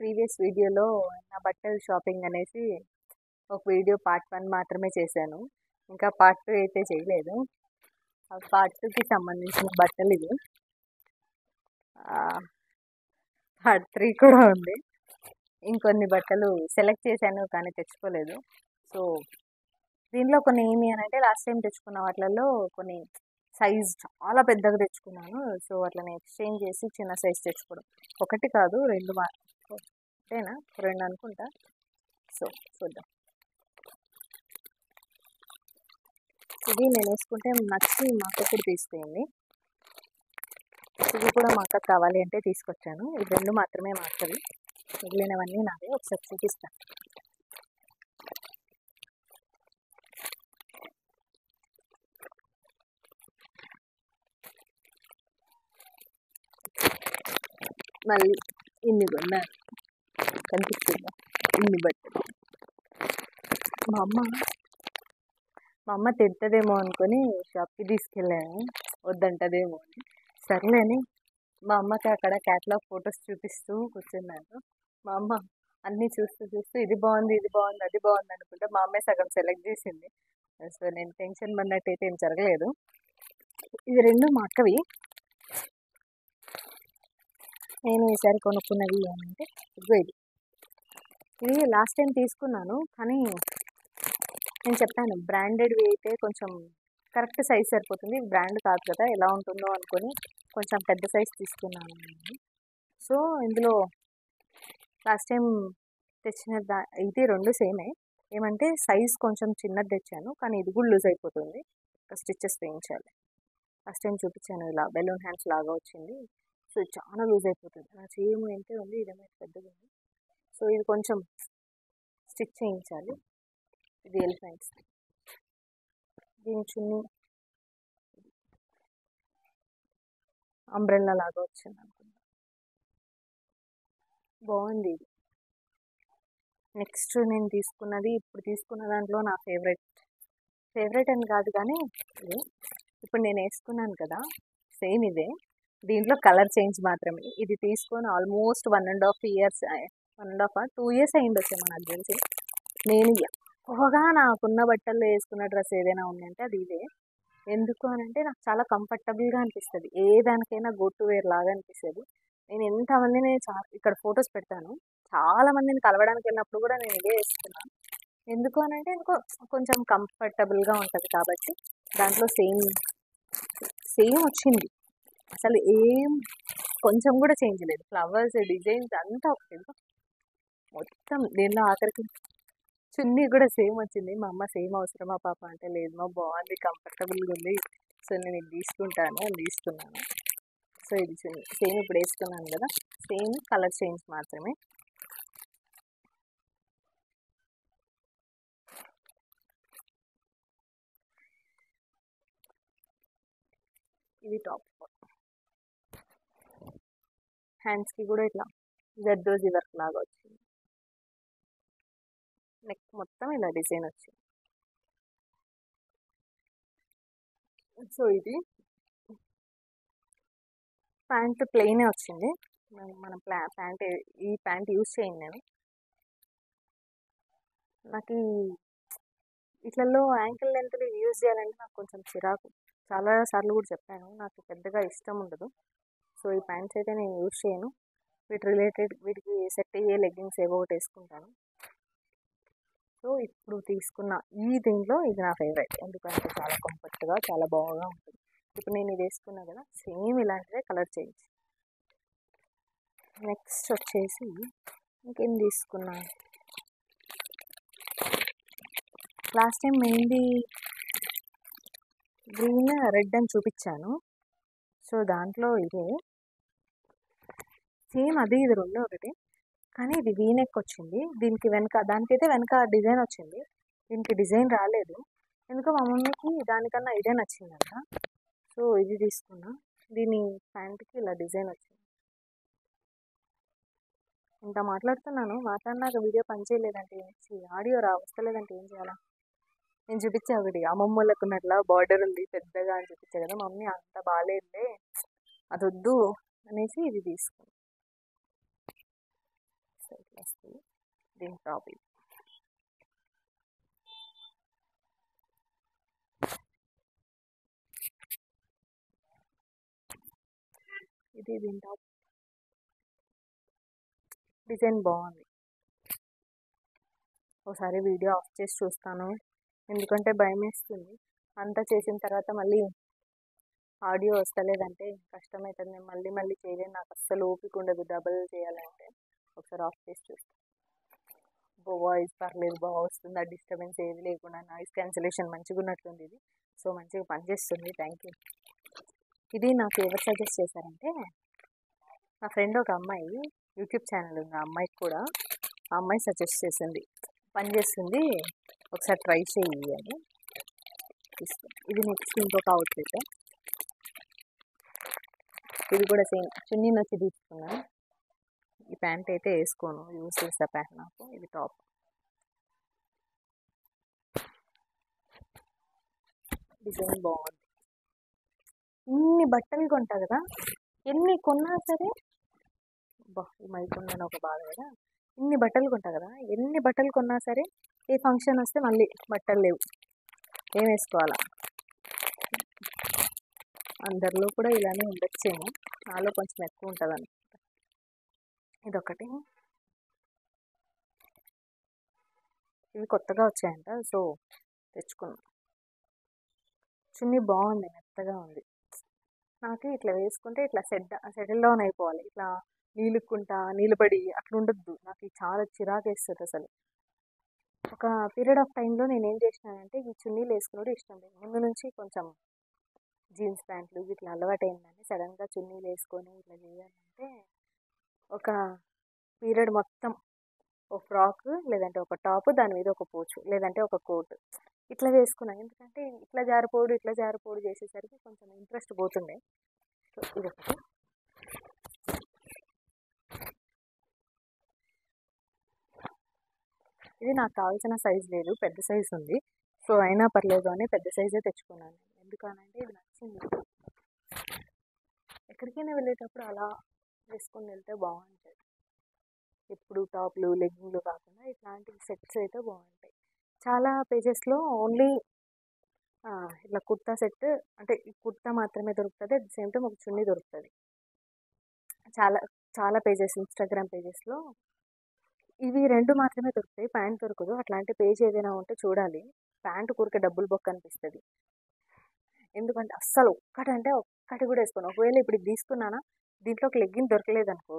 Previous వీడియోలో నా బట్టల షాపింగ్ అనేసి ఒక వీడియో పార్ట్ 1 మాత్రమే చేశాను. ఇంకా పార్ట్ 2 అయితే చేయలేదు. ఆ పార్ట్ 2కి సంబంధించిన బట్టలు ఇవి. పార్ట్ 3 కూడా ఉంది. ఇంకొన్ని బట్టలు సెలెక్ట్ చేశాను కానీ తెచ్చుకోలేదు. సో దీనిలో కొన్ని ఏమి అని అంటే లాస్ట్ టైం తెచ్చుకున్న వాటిలలో కొన్ని సైజ్ చాలా పెద్దగా తెచ్చుకున్నాను. సో అట్లనే ఎక్స్చేంజ్ చేసి చిన్న సైజ్ తెచ్చుకోవడం. ఒకటి కాదు 2 అంతేనా 2 అనుకుంటా. సో చూద్దాం. ఇది నేను వేసుకుంటే నచ్చి మా అక్క కూడా తీసుకుంది. ఇది కూడా మా అక్కకు కావాలి అంటే తీసుకొచ్చాను. ఇవి 2 మాత్రమే మా అక్కవి, మిగిలినవన్నీ నావే. ఒకసారి చూపిస్తాను. మళ్ళీ ఇన్ని కొన్నాను, కనిపిస్తుందా ఇన్ని బట్టలు. మా అమ్మ తింటదేమో అనుకొని షాప్కి తీసుకెళ్ళాను, వద్దంటదేమో అని. సర్లే అని మా అమ్మకి అక్కడ క్యాటలాగ్ ఫొటోస్ చూపిస్తూ కూర్చున్నాను. మా అమ్మ అన్నీ చూస్తూ ఇది బాగుంది, ఇది బాగుంది, అది బాగుంది అనుకుంటే మా అమ్మే సగం సెలెక్ట్ చేసింది. సో నేను టెన్షన్ పడినట్టు అయితే ఏం జరగలేదు. ఇవి 2 మా అక్కవి. నేను ఈసారి కొనుక్కున్నవి ఏమంటే ఇదిగో ఇది లాస్ట్ టైం తీసుకున్నాను, కానీ నేను చెప్పాను బ్రాండెడ్వి అయితే కొంచెం కరెక్ట్ సైజ్ సరిపోతుంది. బ్రాండ్ కాదు కదా, ఎలా ఉంటుందో అనుకొని కొంచెం పెద్ద సైజ్ తీసుకున్నాను నేను. సో ఇందులో లాస్ట్ టైం తెచ్చిన ఇది 2 సేమే. ఏమంటే సైజ్ కొంచెం చిన్నది తెచ్చాను, కానీ ఇది కూడా లూజ్ అయిపోతుంది. స్టిచ్చెస్ వేయించాలి. లాస్ట్ టైం చూపించాను, ఇలా బెలూన్ హ్యాండ్స్ లాగా వచ్చింది. సో చాలా లూజ్ అయిపోతుంది. నా చేయం ఏంటే ఉంది, ఇదేమో పెద్దగా ఉంది. సో ఇది కొంచెం స్టిచ్ చేయించాలి. ఇది ఎలిఫెంట్స్. దీని చున్నీ అంబ్రెల్లా లాగా వచ్చింది అనుకుంటా. బాగుంది ఇది. నెక్స్ట్ నేను తీసుకున్నది, ఇప్పుడు తీసుకున్న దాంట్లో నా ఫేవరెట్ అని కాదు కానీ ఇది ఇప్పుడు నేను వేసుకున్నాను కదా, సేమ్ ఇదే. దీంట్లో కలర్ చేంజ్ మాత్రమే. ఇది తీసుకొని ఆల్మోస్ట్ 1.5 years, 2 years అయిండొచ్చేమో నాకు తెలిసి. నేను ఎక్కువగా నాకున్న బట్టల్లో వేసుకున్న డ్రెస్ ఏదైనా ఉందంటే అది ఇదే. ఎందుకు అని అంటే నాకు చాలా కంఫర్టబుల్గా అనిపిస్తుంది. ఏ దానికైనా గో టు వేర్ లాగా అనిపిస్తుంది. నేను ఎంతమందిని ఇక్కడ ఫొటోస్ పెడతాను, చాలా మందిని కలవడానికి వెళ్ళినప్పుడు కూడా నేను ఇదే వేసుకున్నాను. ఎందుకు అని అంటే కొంచెం కంఫర్టబుల్గా ఉంటుంది కాబట్టి. దాంట్లో సేమ్ వచ్చింది, అసలు ఏం కొంచెం కూడా చేంజ్ లేదు. ఫ్లవర్స్ డిజైన్స్ అంతా ఒకటి మొత్తం. దీనిలో ఆఖరికి చున్నీ కూడా సేమ్ వచ్చింది. మా అమ్మ సేమ్ అవసరమా పాప అంటే లేదు మా, బాగుంది, కంఫర్టబుల్గా ఉంది, సో నేను ఇది తీసుకుంటాను అని తీసుకున్నాను. సో ఇది చున్నీ సేమ్ ఇప్పుడు వేసుకున్నాను కదా, సేమ్ కలర్ చేంజ్ మాత్రమే. ఇది టాప్. హ్యాండ్స్కి కూడా ఇట్లా జర్దోజీ వర్క్ లాగా వచ్చింది. నెక్ మొత్తం ఇలా డిజైన్ వచ్చింది. సో ఇది ప్యాంట్ ప్లెయినే వచ్చింది. మనం ఈ ప్యాంట్ యూజ్ చేయండి. నేను నాకు ఇట్లలో యాంకిల్ లెంత్లు యూజ్ చేయాలంటే నాకు కొంచెం చిరాకు. చాలా సార్లు కూడా చెప్పాను, నాకు పెద్దగా ఇష్టం ఉండదు. సో ఈ ప్యాంట్స్ అయితే నేను యూజ్ చేయను. వీటికి సెట్ అయ్యే లెగ్గింగ్స్ ఏవో ఒకటి వేసుకుంటాను. సో ఇప్పుడు తీసుకున్న దీంట్లో ఇది నా ఫేవరెట్, ఎందుకంటే చాలా కంఫర్ట్గా చాలా బాగా ఉంటుంది. ఇప్పుడు నేను ఇది వేసుకున్నా కదా, సేమ్ ఇలాంటిదే కలర్ చేంజ్. నెక్స్ట్ వచ్చేసి ఇంకేం తీసుకున్నా, last time mehndi green red అని చూపించాను. సో దాంట్లో ఇదే సేమ్, అది ఇది 2 ఒకటి, కానీ ఇది వీనెక్ వచ్చింది. దానికైతే వెనక డిజైన్ వచ్చింది, దీనికి డిజైన్ రాలేదు. ఎందుకో మా మమ్మీకి దానికన్నా ఇదే నచ్చిందంట. సో ఇది తీసుకున్నా. దీని ప్యాంట్కి ఇలా డిజైన్ వచ్చింది. ఇంత మాట్లాడినాక వీడియో పనిచేయలేదంటే ఆడియో వస్తలేదంటే ఏం చేయాలా? నేను చూపించా ఒకటి అమ్మమ్మలకు ఉన్నట్లా బార్డర్ ఉంది పెద్దగా అని చూపించా కదా, మమ్మీ అంత బాగాలేదులే అది వద్దు అనేసి ఇది తీసుకున్నాను. వస్తుంది. దీని టాప్ ఇది దీని టాప్ డిజైన్ బాగుంది. ఒకసారి వీడియో ఆఫ్ చేసి చూస్తాను, ఎందుకంటే భయం వేస్తుంది. అంతా చేసిన తర్వాత మళ్ళీ ఆడియో వస్తలేదంటే కష్టమవుతుంది. నేను మళ్ళీ మళ్ళీ చేయలేను, నాకు అస్సలు ఓపిక ఉండదు డబుల్ చేయాలంటే. ఒకసారి ఆఫ్ చేసి చూస్తాను. వాయిస్ పర్లేదు, బాగా వస్తుంది. ఆ డిస్టర్బెన్స్ ఏది లేకుండా నాయిస్ క్యాన్సిలేషన్ మంచిగా ఉన్నట్టుంది ఇది. సో మంచిగా పనిచేస్తుంది. Thank you. ఇది నాకు ఎవరు సజెస్ట్ చేశారంటే మా ఫ్రెండ్ ఒక అమ్మాయి, యూట్యూబ్ ఛానల్ ఉంది ఆ అమ్మాయికి కూడా. ఆ అమ్మాయి సజెస్ట్ చేసింది, పనిచేస్తుంది ఒకసారి ట్రై చేయి అని. ఇది నెక్స్ట్ ఇంకొక అవుట్ఫిట్. ఇది కూడా సేమ్ చున్నీ నచ్చి తీసుకున్నాను. ఈ ప్యాంట్ అయితే వేసుకోను, యూజ్ చేస్తా ప్యాంట్ నాకు. ఇది టాప్. డిజైన్ బాగుంది. ఇన్ని బట్టలు కొంటా కదా, ఎన్ని కొన్నా సరే ఈ మైకుందని ఒక బాధ కదా. ఇన్ని బట్టలు కొంటా కదా, ఎన్ని బట్టలు కొన్నా సరే ఏ ఫంక్షన్ వస్తే మళ్ళీ బట్టలు లేవు, ఏం వేసుకోవాలా. అందరిలో కూడా ఇలానే ఉండొచ్చేమో, నాలో కొంచెం ఎక్కువ ఉంటుంది అనుకుంటా. ఇదొకటి. ఇవి కొత్తగా వచ్చాయంట, సో తెచ్చుకున్నా. చున్నీ బాగుంది, మెత్తగా ఉంది. నాకు ఇట్లా వేసుకుంటే ఇట్లా సెటిల్ డౌన్ అయిపోవాలి. ఇట్లా నీలుక్కుంటా నిలబడి అట్లా ఉండొద్దు. నాకు చాలా చిరాకు వేస్తుంది అసలు. ఒక పీరియడ్ ఆఫ్ టైంలో నేను ఏం చేసినానంటే ఈ చున్నీలు వేసుకున్నప్పుడు ఇష్టం లేదు. ముందు నుంచి కొంచెం జీన్స్ ప్యాంట్లు ఇట్లా అలవాటు అయిందని సడన్గా చున్నీలు వేసుకొని ఇట్లా చేయాలంటే ఒక పీరియడ్ మొత్తం ఒక ఫ్రాక్ లేదంటే ఒక టాప్, దాని మీద ఒక పోచు లేదంటే ఒక కోట్ ఇట్లా వేసుకున్నాను. ఎందుకంటే ఇట్లా జారిపోడు చేసేసరికి కొంచెం ఇంట్రెస్ట్ పోతుండే. సో ఇదొకటి. ఇది నాకు కావాల్సిన సైజ్ లేదు, పెద్ద సైజ్ ఉంది. సో అయినా పర్లేదు అని పెద్ద సైజే తెచ్చుకున్నాను. ఎందుకనంటే ఇది నచ్చింది. ఎక్కడికైనా వెళ్ళేటప్పుడు అలా వేసుకొని వెళ్తే బాగుంటుంది. ఎప్పుడు టాప్లు లెగ్గింగ్లు కాకుండా ఇట్లాంటి సెట్స్ అయితే బాగుంటాయి. చాలా పేజెస్లో ఓన్లీ ఇట్లా కుర్తా సెట్, అంటే ఈ కుర్తా మాత్రమే దొరుకుతుంది. అట్ ది సేమ్ టైం ఒక చున్నీ దొరుకుతుంది. చాలా చాలా పేజెస్, ఇన్స్టాగ్రామ్ పేజెస్లో ఇవి రెండు మాత్రమే దొరుకుతాయి, ప్యాంట్ దొరకదు. అట్లాంటి పేజ్ ఏదైనా ఉంటే చూడాలి. ప్యాంట్ కూరకే డబ్బులు బొక్క అనిపిస్తుంది. ఎందుకంటే అస్సలు ఒక్కటంటే ఒక్కటి కూడా వేసుకోను. ఒకవేళ ఇప్పుడు ఇది తీసుకున్నానా, దీంట్లో ఒక లెగ్గిన్ దొరకలేదు అనుకో,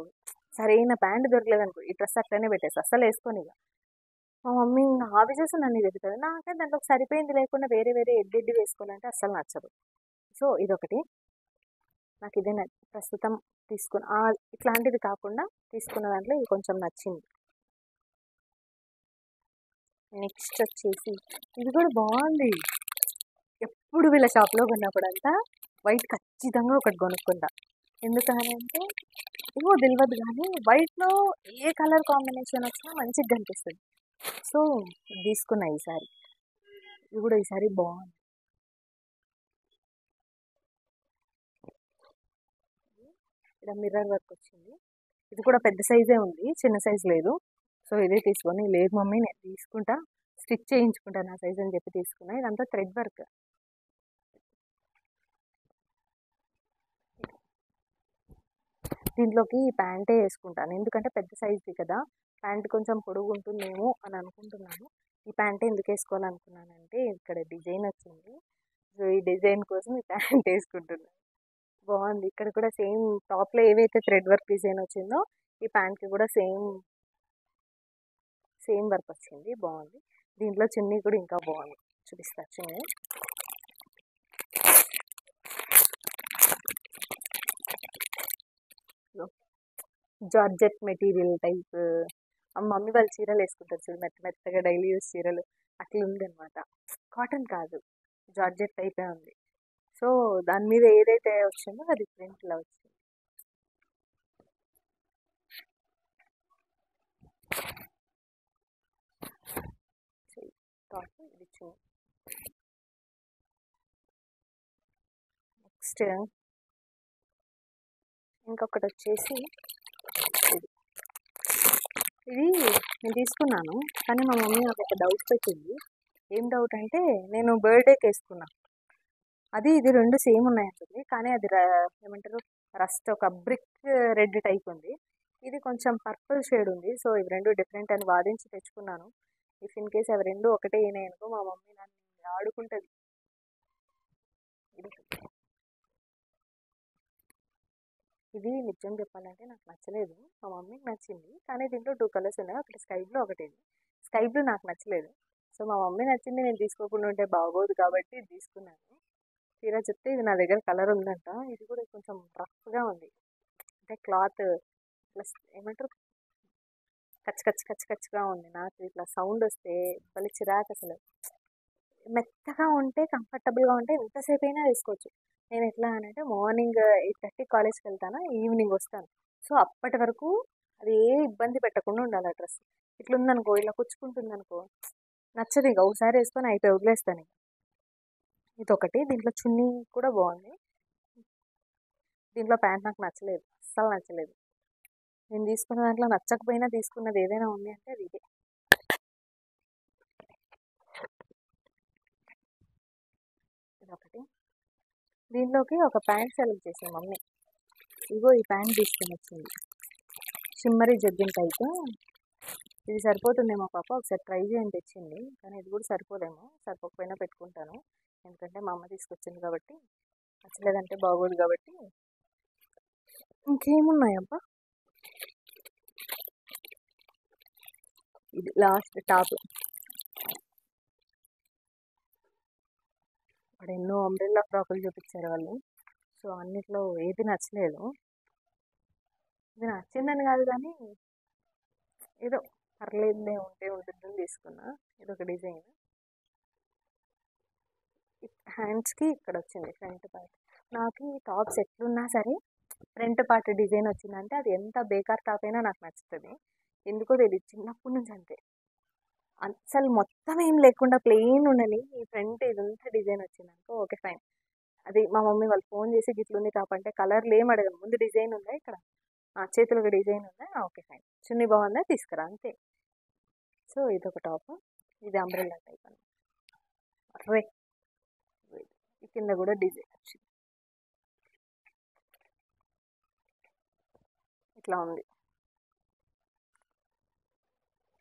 సరైన ప్యాంట్ దొరకలేదు అనుకో, ఈ డ్రెస్ అట్లనే పెట్టేసి అస్సలు వేసుకొని. ఇక మా మమ్మీ హాబీ చేసి నన్ను చెప్తుంది. నాకే దాంట్లో సరిపోయింది లేకుండా వేరే వేరే ఎడ్డెడ్డి వేసుకోవాలంటే అస్సలు నచ్చదు. సో ఇదొకటి నాకు. ఇదే ప్రస్తుతం తీసుకున్న ఇట్లాంటిది కాకుండా తీసుకున్న దాంట్లో ఇది కొంచెం నచ్చింది. నెక్స్ట్ వచ్చేసి ఇది కూడా బాగుంది. ఎప్పుడు వీళ్ళ షాప్లో కొన్నప్పుడంతా వైట్ ఖచ్చితంగా ఒకటి కొనుక్కుంటా. ఎందుకనంటే ఏమో తెలియదు కానీ వైట్లో ఏ కలర్ కాంబినేషన్ వచ్చినా మంచిగా కనిపిస్తుంది. సో తీసుకున్నా ఈసారి. ఇది కూడా ఈసారి బాగుంది. ఇక్కడ మిర్రర్ వర్క్ వచ్చింది. ఇది కూడా పెద్ద సైజే ఉంది, చిన్న సైజ్ లేదు. సో ఇదే తీసుకొని, లేదు మమ్మీ నేను తీసుకుంటా, స్టిచ్ చేయించుకుంటా నా సైజ్ అని చెప్పి తీసుకున్నా. ఇదంతా థ్రెడ్ వర్క్. దీంట్లోకి ఈ ప్యాంటే వేసుకుంటాను, ఎందుకంటే పెద్ద సైజ్ది కదా, ప్యాంట్ కొంచెం పొడుగు ఉంటుందేమో అని అనుకుంటున్నాను. ఈ ప్యాంటే ఎందుకు వేసుకోవాలనుకున్నానంటే ఇక్కడ డిజైన్ వచ్చింది. సో ఈ డిజైన్ కోసం ఈ ప్యాంట్ వేసుకుంటున్నాను. బాగుంది. ఇక్కడ కూడా సేమ్ టాప్లో ఏవైతే థ్రెడ్ వర్క్ డిజైన్ వచ్చిందో ఈ ప్యాంట్కి కూడా సేమ్ వర్క్ వచ్చింది. బాగుంది. దీంట్లో చున్నీ కూడా ఇంకా బాగుంది, చూపిస్తా చున్నీ. Georgette material type. మమ్మీ వాళ్ళు చీరలు వేసుకుంటారు చూడు, మెత్తగా డైలీ యూస్ చీరలు అట్లా ఉంది అనమాట. కాటన్ కాదు, జార్జెట్ టైపే ఉంది. సో దాని మీద ఏదైతే వచ్చిందో అది ప్రింట్ ఇలా వచ్చింది. ఇది నెక్స్ట్ ఇంకొకటి వచ్చేసి ఇది నేను తీసుకున్నాను, కానీ మా మమ్మీ నాకు ఒక డౌట్ పెట్టింది. ఏం డౌట్ అంటే, నేను బర్త్డేకి వేసుకున్నా, అది ఇది రెండు సేమ్ ఉన్నాయంటుంది, కానీ అది ఏమంటారు, రస్ట్ ఒక బ్రిక్ రెడ్ టైప్ ఉంది, ఇది కొంచెం పర్పుల్ షేడ్ ఉంది. సో ఇవి రెండు డిఫరెంట్ అని వాదించి తెచ్చుకున్నాను. ఇఫ్ ఇన్ కేస్ అవి రెండు ఒకటే అయినాయి అనుకో, మా మమ్మీ నన్ను ఆడుకుంటుంది. ఇది నిజం చెప్పాలంటే నాకు నచ్చలేదు, మా మమ్మీకి నచ్చింది. కానీ దీంట్లో 2 కలర్స్ ఉన్నాయి, ఒకటి స్కై బ్లూ, ఒకటి స్కై బ్లూ నాకు నచ్చలేదు. సో మా మమ్మీ నచ్చింది, నేను తీసుకోకుండా ఉంటే బాగోదు కాబట్టి ఇది తీసుకున్నాను. తీరా చెప్తే ఇది నా దగ్గర కలర్ ఉందంట. ఇది కూడా కొంచెం రఫ్గా ఉంది, అంటే క్లాత్ ప్లస్ ఏమంటారు, కచ్చగా ఉంది. నాకు ఇట్లా సౌండ్ వస్తే మళ్ళీ చిరాకు అసలు. మెత్తగా ఉంటే కంఫర్టబుల్గా ఉంటే ఎంతసేపు అయినా వేసుకోవచ్చు. నేను ఎట్లా అని అంటే మార్నింగ్ 8:30 కాలేజ్కి వెళ్తాను, ఈవినింగ్ వస్తాను. సో అప్పటి వరకు అది ఏ ఇబ్బంది పెట్టకుండా ఉండాలి ఆ డ్రెస్. ఇట్లా ఉందనుకో, ఇలా కుచ్చుకుంటుంది అనుకో, నచ్చదు. ఇక ఒకసారి వేసుకొని అయిపోయి వదిలేస్తాను. ఇది ఒకటి. దీంట్లో చున్నీ కూడా బాగుంది. దీంట్లో ప్యాంట్ నాకు నచ్చలేదు, అస్సలు నచ్చలేదు. నేను తీసుకున్న దాంట్లో నచ్చకపోయినా తీసుకున్నది ఏదైనా ఉంది అంటే అది ఇదే. ఇదొకటి. దీంట్లోకి ఒక ప్యాంట్ సెలెక్ట్ చేసాను మమ్మీ. ఇగో ఈ ప్యాంట్ తీసుకొని వచ్చింది, షిమ్మరీ జగ్గిన్ టైప్. ఇది సరిపోతుందేమో పాప, ఒకసారి ట్రై చేయండి తెచ్చింది. కానీ ఇది కూడా సరిపోదేమో, సరిపోకపోయినా పెట్టుకుంటాను. ఎందుకంటే మా అమ్మ తీసుకొచ్చింది కాబట్టి, నచ్చలేదంటే బాగోదు కాబట్టి. ఇంకేమున్నాయబ్బా, ఇది లాస్ట్ టాప్. అక్కడ ఎన్నో అంబ్రెల్లా ఫ్రాకులు చూపించారు వాళ్ళు, సో అన్నిట్లో ఏది నచ్చలేదు. ఇది నచ్చిందని కాదు కానీ ఏదో పర్లేదులే, ఉంటే ఉంటుందని తీసుకున్నా. ఇది ఒక డిజైన్. హ్యాండ్స్కి ఇక్కడ వచ్చింది ఫ్రంట్ పార్ట్. నాకు ఈ టాప్స్ ఎట్లున్నా సరే ఫ్రంట్ పార్ట్ డిజైన్ వచ్చిందంటే అది ఎంత బేకార్ టాప్ అయినా నాకు నచ్చుతుంది. ఎందుకో తెలియదు, చిన్నప్పటి నుంచి అంతే. అసలు మొత్తం ఏం లేకుండా ప్లెయిన్ ఉండని ఈ ఫ్రంట్ ఇదంతా డిజైన్ వచ్చిందనుకో, ఓకే ఫైన్. అది మా మమ్మీ వాళ్ళు ఫోన్ చేసి గిట్లుంది టాప్ అంటే కలర్లు ఏం అడగను, ముందు డిజైన్ ఉందా ఇక్కడ, చేతులకు డిజైన్ ఉందా, ఓకే ఫైన్, చున్నీ బాగుందా తీసుకురా, అంతే. సో ఇది ఒక టాప్, ఇది అంబ్రెల్లా టైప్ అని. అర్రే ఈ కింద కూడా డిజైన్ వచ్చింది, ఇట్లా ఉంది,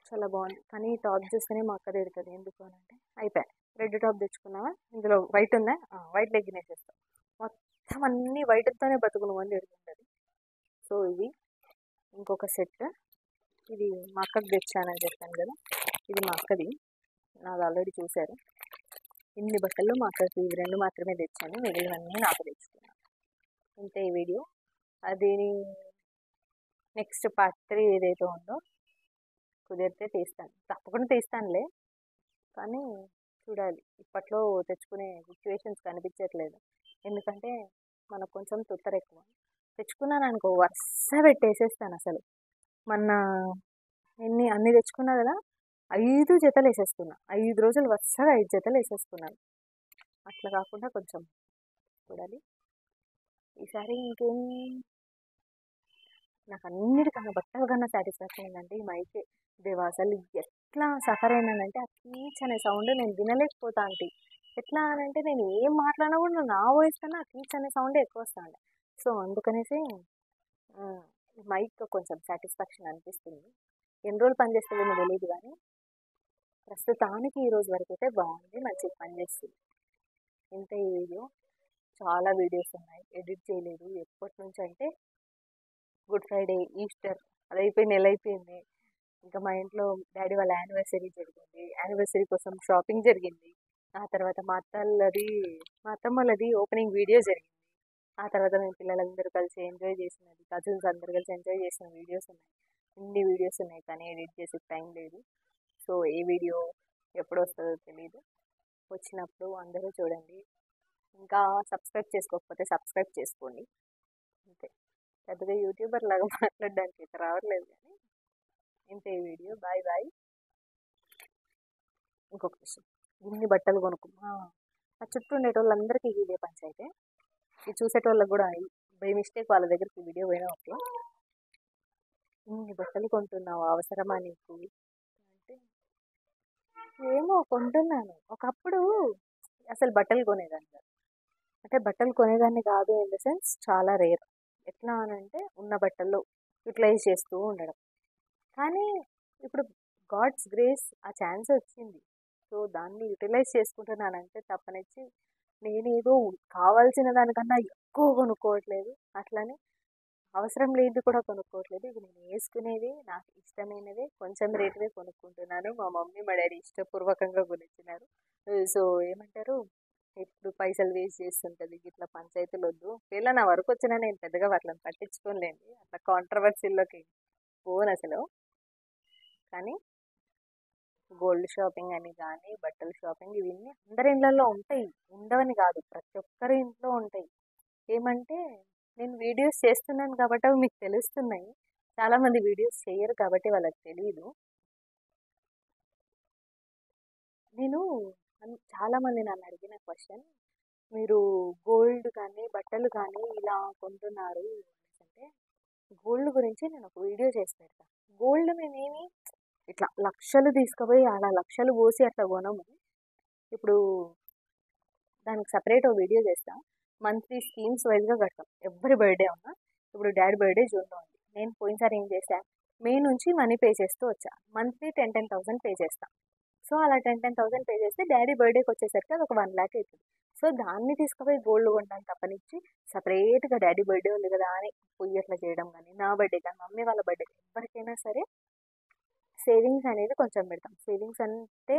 చాలా బాగుంది. కానీ ఈ టాప్ చూస్తేనే మా అక్క తిడుతుంది, ఎందుకు అని అంటే, అయిపోయాయి రెడ్ టాప్ తెచ్చుకున్నావా, ఇందులో వైట్ ఉందా, వైట్ లెగ్గిన్ వేసేస్తాం, మొత్తం అన్ని వైట్తోనే బతుకులు మంది ఎడుతుంటుంది. సో ఇది ఇంకొక సెట్, ఇది మా అక్కకి తెచ్చానని చెప్పాను కదా, ఇది మా అక్కది, నాది ఆల్రెడీ చూశారు. ఇన్ని బట్టల్లో మా అక్కకి ఇవి రెండు మాత్రమే తెచ్చాను, మిగిలినవన్నీ నాకు తెచ్చుకున్నాను. ఇంతే ఈ వీడియో. అది నెక్స్ట్ పార్ట్ 3 ఏదైతే ఉందో కుదిరితే తీస్తాను, తప్పకుండా తీస్తానులే. కానీ చూడాలి, ఇప్పట్లో తెచ్చుకునే సిచ్యువేషన్స్ కనిపించట్లేదు. ఎందుకంటే మనకు కొంచెం తుత్తర ఎక్కువ. తెచ్చుకున్నాను అనుకో వరుస పెట్టేసేస్తాను అసలు. మొన్న అన్ని తెచ్చుకున్నా కదా, 5 జతలు వేసేసుకున్నా, 5 రోజులు వరుసగా 5 జతలు వేసేసుకున్నాను. అట్లా కాకుండా కొంచెం చూడాలి ఈసారి. ఇంకేం, నాకు అన్నిటికన్నా బట్టల కన్నా సాటిస్ఫాక్షన్ ఏంటంటే ఈ మైకే. దేవా అసలు ఎట్లా సఫర్ అయినానంటే, ఆ కీచ్ అనే సౌండ్ నేను వినలేకపోతా అంటే. ఎట్లా అని అంటే నేను ఏం మాట్లాడినా కూడా నా వాయిస్ కన్నా ఆ కీచ్ అనే సౌండే ఎక్కువ వస్తాను. సో అందుకనేసి మైక్ కొంచెం సాటిస్ఫాక్షన్ అనిపిస్తుంది. ఎన్ని రోజులు పనిచేస్తుందేమో తెలియదు కానీ ప్రస్తుతానికి ఈ రోజు వరకు అయితే బాగుంది, మంచిగా పనిచేస్తుంది. ఇంత ఈ వీడియో. చాలా వీడియోస్ ఉన్నాయి, ఎడిట్ చేయలేదు. ఎప్పటి నుంచి అంటే గుడ్ ఫ్రైడే, ఈస్టర్ అది అయిపోయి నెల అయిపోయింది. ఇంకా మా ఇంట్లో డాడీ వాళ్ళ యానివర్సరీ జరిగింది, యానివర్సరీ కోసం షాపింగ్ జరిగింది. ఆ తర్వాత మా అత్తమ్మలది ఓపెనింగ్ వీడియో జరిగింది. ఆ తర్వాత మేము పిల్లలందరూ కలిసి ఎంజాయ్ చేసినది, కజిన్స్ అందరు కలిసి ఎంజాయ్ చేసిన వీడియోస్ ఉన్నాయి. ఇన్ని వీడియోస్ ఉన్నాయి కానీ ఎడిట్ చేసే టైం లేదు. సో ఏ వీడియో ఎప్పుడు వస్తుందో తెలియదు, వచ్చినప్పుడు అందరూ చూడండి. ఇంకా సబ్స్క్రైబ్ చేసుకోకపోతే సబ్స్క్రైబ్ చేసుకోండి. అంతే, పెద్దగా యూట్యూబర్ లాగా మాట్లాడడానికి అయితే రావట్లేదు కానీ ఇంతే ఈ వీడియో. Bye bye. ఇంకొక విషయం, ఇన్ని బట్టలు కొనుక్కున్నా ఆ చుట్టూ ఉండేటోళ్ళందరికీ ఇదే పంచాయితే. ఇది చూసేటోళ్ళకి కూడా బై మిస్టేక్ వాళ్ళ దగ్గరికి వీడియో పోయినా ఓకే, ఇన్ని బట్టలు కొంటున్నావు అవసరమా నీకు, కాబట్టి ఏమో కొంటున్నాను. ఒకప్పుడు అసలు బట్టలు కొనేదాన్ని కాదు. అంటే బట్టలు కొనేదాన్ని కాదు ఇన్ ద సెన్స్ చాలా రేర్. ఎట్లా అనంటే ఉన్న బట్టల్లో యూటిలైజ్ చేస్తూ ఉండడం. కానీ ఇప్పుడు గాడ్స్ గ్రేస్ ఆ ఛాన్స్ వచ్చింది. సో దాన్ని యూటిలైజ్ చేసుకుంటున్నానంటే తప్పనిచ్చి నేనేదో కావాల్సిన దానికన్నా ఎక్కువ కొనుక్కోవట్లేదు. అట్లని అవసరం లేనిది కూడా కొనుక్కోవట్లేదు. ఇది నేను వేసుకునేది నాకు ఇష్టమైనదే కొంచెం రేటువే కొనుక్కుంటున్నాను. మా మమ్మీ మా డాడీ ఇష్టపూర్వకంగా కొనిచ్చినారు. సో ఏమంటారు ఎప్పుడు పైసలు వేస్ట్ చేస్తుంటుంది ఇట్లా పంచాయతీలు వద్దు. వీళ్ళ నా వరకు వచ్చినా నేను పెద్దగా వాటిని పట్టించుకోలేండి. అట్లా కాంట్రవర్సీల్లోకి పోను అసలు. కానీ గోల్డ్ షాపింగ్ అని కానీ బట్టల షాపింగ్ ఇవన్నీ అందరి ఇళ్ళల్లో ఉంటాయి. ఉండవని కాదు, ప్రతి ఒక్కరి ఇంట్లో ఉంటాయి. ఏమంటే నేను వీడియోస్ చేస్తున్నాను కాబట్టి అవి మీకు తెలుస్తున్నాయి. చాలామంది వీడియోస్ చేయరు కాబట్టి వాళ్ళకి తెలియదు. నేను చాలామంది నన్ను అడిగిన క్వశ్చన్, మీరు గోల్డ్ కానీ బట్టలు కానీ ఇలా కొంటున్నారు అంటే గోల్డ్ గురించి నేను ఒక వీడియో చేసి పెడతాను. గోల్డ్ మేమేమి ఇట్లా లక్షలు తీసుకుపోయి అలా లక్షలు పోసి అట్లా కొనము. ఇప్పుడు దానికి సపరేట్ ఒక వీడియో చేస్తాం. మంత్లీ స్కీమ్స్ వైజ్గా కడతాం. ఎవరి బర్త్డే ఉన్నా ఇప్పుడు డాడీ బర్త్డే జూన్లో ఉంది. నేను పోయినసారి ఏం చేశా, మే నుంచి మనీ పే చేస్తూ వచ్చా. మంత్లీ 10,000 పే చేస్తాం. సో అలా 10,000 పే చేస్తే డాడీ బర్త్డేకి వచ్చేసరికి అది ఒక 1 lakh అవుతుంది. సో దాన్ని తీసుకుపోయి గోల్డ్ కొంటాను తప్పనిచ్చి సపరేట్గా డాడీ బర్త్డే ఉంది కదా అని పొయ్యి అట్లా చేయడం కానీ, నా బర్త్డే కానీ మమ్మీ వాళ్ళ బర్త్డే ఎవరికైనా సరే సేవింగ్స్ అనేది కొంచెం పెడతాం. సేవింగ్స్ అంటే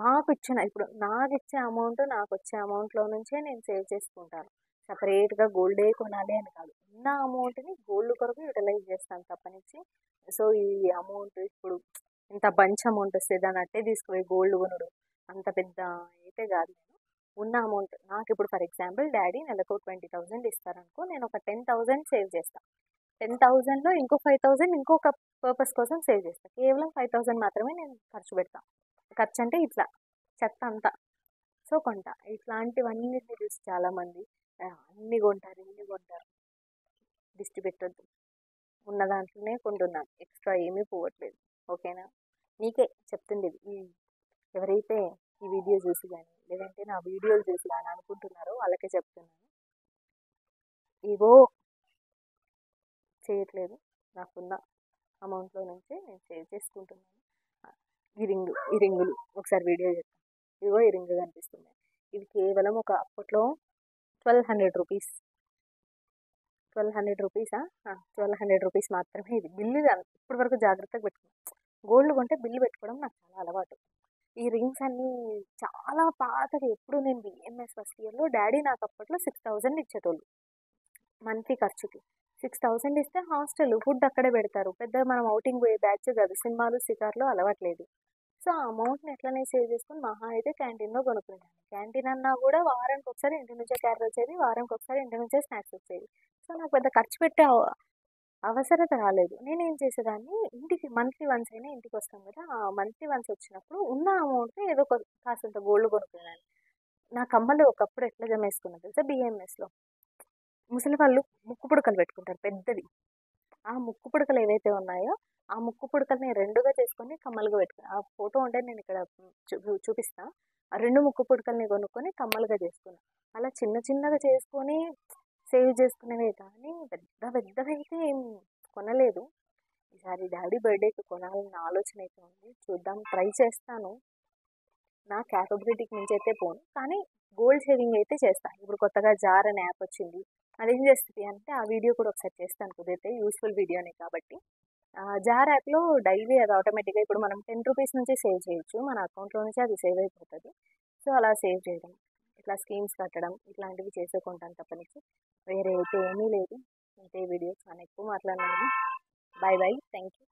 మాకు ఇచ్చిన ఇప్పుడు నాకు ఇచ్చే అమౌంట్ నాకు వచ్చే అమౌంట్లో నుంచే నేను సేవ్ చేసుకుంటాను. సపరేట్గా గోల్డే కొనాలి అని కాదు. ఉన్న అమౌంట్ని గోల్డ్ కొరకు యూటిలైజ్ చేస్తాను తప్పనిచ్చి. సో ఈ అమౌంట్ ఇప్పుడు ఇంత బంచ్ అమౌంట్ వస్తే దాన్ని అట్టే తీసుకుపోయి గోల్డ్ కొనుడు అంత పెద్ద అయితే కాదు. నేను ఉన్న అమౌంట్ నాకు ఇప్పుడు ఫర్ ఎగ్జాంపుల్ డాడీ నెలకు 20,000 ఇస్తారనుకో, నేను ఒక 10,000 సేవ్ చేస్తాను. 10,000లో ఇంకో 5,000 ఇంకొక పర్పస్ కోసం సేవ్ చేస్తాను. కేవలం 5,000 మాత్రమే నేను ఖర్చు పెడతాను. ఖర్చు అంటే ఇట్లా చెత్త అంతా. సో కొంటా ఇట్లాంటివన్నీ చూసి చాలామంది అన్ని కొంటారు ఇన్ని కొంటారు. దిష్టి పెట్టొద్దు. ఉన్న దాంట్లోనే కొంటున్నాను. ఎక్స్ట్రా ఏమీ పోవట్లేదు. ఓకేనా? నీకే చెప్తుండేది ఎవరైతే ఈ వీడియో చూసి కానీ లేదంటే నా వీడియోలు చూసి కానీ అనుకుంటున్నారో వాళ్ళకే చెప్తున్నాను. ఇవో చేయట్లేదు. నాకున్న అమౌంట్లో నుంచే నేను సేవ్ చేసుకుంటున్నాను. ఈ రింగులు ఒకసారి వీడియో చేస్తాను. ఇవో ఈ రింగు కనిపిస్తున్నాయి. ఇవి కేవలం ఒక అప్పట్లో 1,200 రూపీస్. 1,200 రూపీసా? 1,200 రూపీస్ మాత్రమే. ఇది బిల్లు ఇప్పటి వరకు జాగ్రత్తగా పెట్టుకున్నాను. గోల్డ్ కొంటే బిల్లు పెట్టుకోవడం నాకు చాలా అలవాటు. ఈ రింగ్స్ అన్నీ చాలా పాతవి. ఎప్పుడు నేను బిఎంఎస్ ఫస్ట్ ఇయర్లో డాడీ నాకు అప్పట్లో 6,000 ఇచ్చేటోళ్ళు మంత్లీ ఖర్చుకి. 6,000 ఇస్తే హాస్టల్ ఫుడ్ అక్కడే పెడతారు. పెద్దగా మనం అవుటింగ్ పోయే బ్యాచ్ కాదు. సినిమాలు షికార్లు అలవాట్లేదు. సో ఆ అమౌంట్ని ఎట్లనే సేవ్ చేసుకుని మహా అయితే క్యాంటీన్లో కొనుక్కునేదాన్ని. క్యాంటీన్ అన్నా కూడా వారానికి ఒకసారి ఇంటి నుంచే క్యారీ వచ్చేది, వారానికి ఒకసారి ఇంటి నుంచే స్నాక్స్ వచ్చేది. సో నాకు పెద్ద ఖర్చు పెట్టే అవసరత రాలేదు. నేనేం చేసేదాన్ని, ఇంటికి మంత్లీ వన్స్ అయినా ఇంటికి వస్తాం కదా, ఆ మంత్లీ వన్స్ వచ్చినప్పుడు ఉన్న అమౌంట్ని ఏదో కాసంత గోల్డ్ కొనుక్కునేదాన్ని. నా కమ్మలు ఒకప్పుడు ఎట్లా జమేసుకున్నా తెలుసా, బిఎంఎస్లో ముసలి వాళ్ళు ముక్కు పుడకలు పెట్టుకుంటారు పెద్దవి. ఆ ముక్కు పుడకలు ఏవైతే ఉన్నాయో ఆ ముక్కు పుడకల్ని రెండుగా చేసుకొని కమ్మలుగా పెట్టుకుని, ఆ ఫోటో ఉంటే నేను ఇక్కడ చూపిస్తా. ఆ 2 ముక్కు పుడకల్ని కొనుక్కొని కమ్మలుగా చేసుకున్నా. అలా చిన్న చిన్నగా చేసుకొని సేవ్ చేసుకునేవే కానీ పెద్దగా అయితే ఏం కొనలేదు. ఈసారి డాడీ బర్త్డేకి కొనాలన్న ఆలోచన అయితే ఉంది. చూద్దాం, ట్రై చేస్తాను. నా క్యాపబిలిటీకి మించి అయితే పోను, కానీ గోల్డ్ సేవింగ్ అయితే చేస్తాను. ఇప్పుడు కొత్తగా జార్ అనే యాప్ వచ్చింది. అదేం చేస్తుంది అంటే ఆ వీడియో కూడా ఒకసారి చేస్తాను కుదిరితే, యూస్ఫుల్ వీడియోనే కాబట్టి. జార్ యాప్లో డైలీ అది ఆటోమేటిక్గా ఇప్పుడు మనం 10 రూపీస్ నుంచి సేవ్ చేయొచ్చు. మన అకౌంట్లో నుంచి అది సేవ్ అయిపోతుంది. సో అలా సేవ్ చేయడం, ఇట్లా స్కీమ్స్ కట్టడం ఇట్లాంటివి చేసుకుంటాను తప్పనిచ్చి. వేరే అయితే ఏమీ లేదు. ఇంతే వీడియో. చాలా ఎక్కువ మాట్లాడినాను. Bye bye. Thank you.